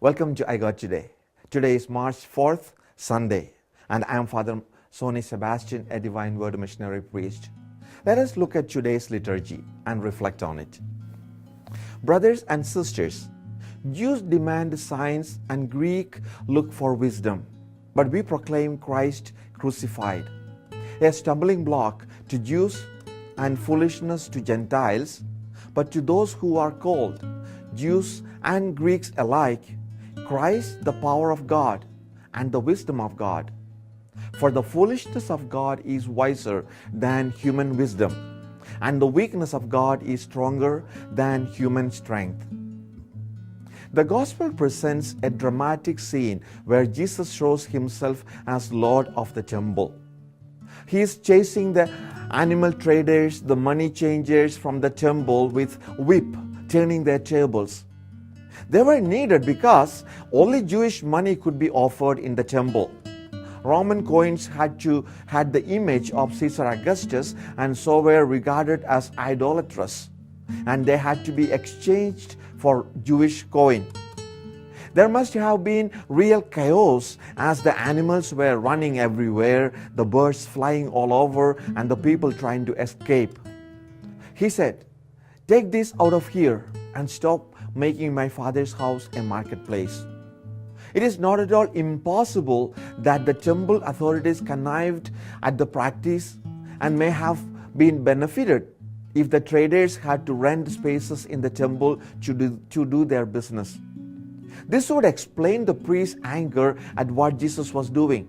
Welcome to iGod Today. Today is March 4th, Sunday, and I am Father Soney Sebastian, a Divine Word missionary priest. Let us look at today's liturgy and reflect on it. Brothers and sisters, Jews demand signs and Greek look for wisdom, but we proclaim Christ crucified, a stumbling block to Jews and foolishness to Gentiles, but to those who are called, Jews and Greeks alike, Christ the power of God and the wisdom of God. For the foolishness of God is wiser than human wisdom, and the weakness of God is stronger than human strength. The Gospel presents a dramatic scene where Jesus shows himself as Lord of the temple. He is chasing the animal traders, the money changers from the temple with whip, turning their tables. They were needed because only Jewish money could be offered in the temple. Roman coins had the image of Caesar Augustus and so were regarded as idolatrous, and they had to be exchanged for Jewish coin. There must have been real chaos as the animals were running everywhere, the birds flying all over, and the people trying to escape. He said, "Take this out of here and stop making my Father's house a marketplace." It is not at all impossible that the temple authorities connived at the practice and may have been benefited if the traders had to rent spaces in the temple to do their business. This would explain the priest's anger at what Jesus was doing.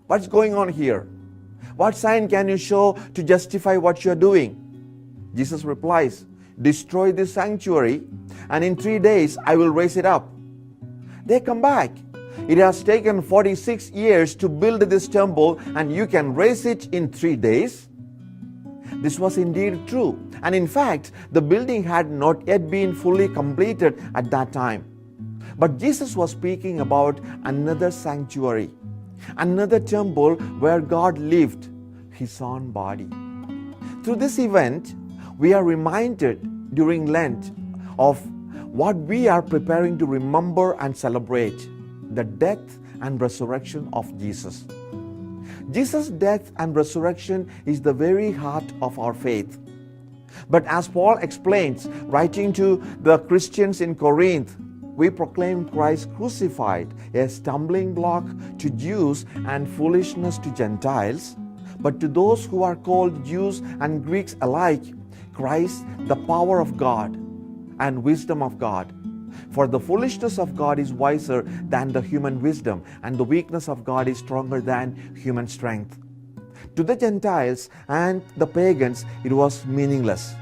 What's going on here? What sign can you show to justify what you are doing? Jesus replies, "Destroy this sanctuary, and in 3 days I will raise it up." They come back. "It has taken 46 years to build this temple, and you can raise it in 3 days?" This was indeed true, and in fact, the building had not yet been fully completed at that time. But Jesus was speaking about another sanctuary, another temple where God lived, His own body. Through this event, we are reminded during Lent of what we are preparing to remember and celebrate, the death and resurrection of Jesus. Jesus' death and resurrection is the very heart of our faith. But as Paul explains, writing to the Christians in Corinth, we proclaim Christ crucified, a stumbling block to Jews and foolishness to Gentiles, but to those who are called Jews and Greeks alike, Christ the power of God and wisdom of God. For the foolishness of God is wiser than the human wisdom, and the weakness of God is stronger than human strength. To the Gentiles and the pagans, it was meaningless.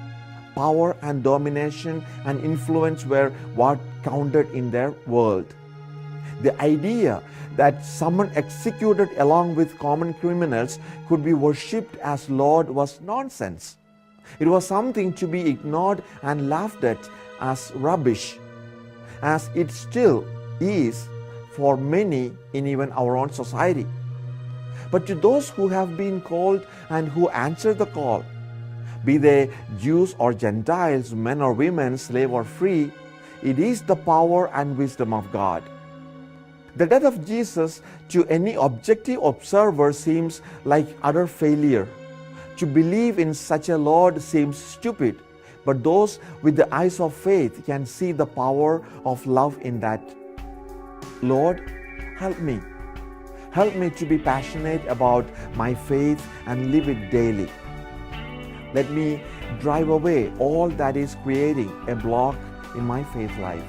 Power and domination and influence were what counted in their world. The idea that someone executed along with common criminals could be worshipped as Lord was nonsense. It was something to be ignored and laughed at as rubbish, as it still is for many in even our own society. But to those who have been called and who answer the call, be they Jews or Gentiles, men or women, slave or free, it is the power and wisdom of God. The death of Jesus to any objective observer seems like utter failure. To believe in such a Lord seems stupid, but those with the eyes of faith can see the power of love in that. Lord, help me. Help me to be passionate about my faith and live it daily. Let me drive away all that is creating a block in my faith life.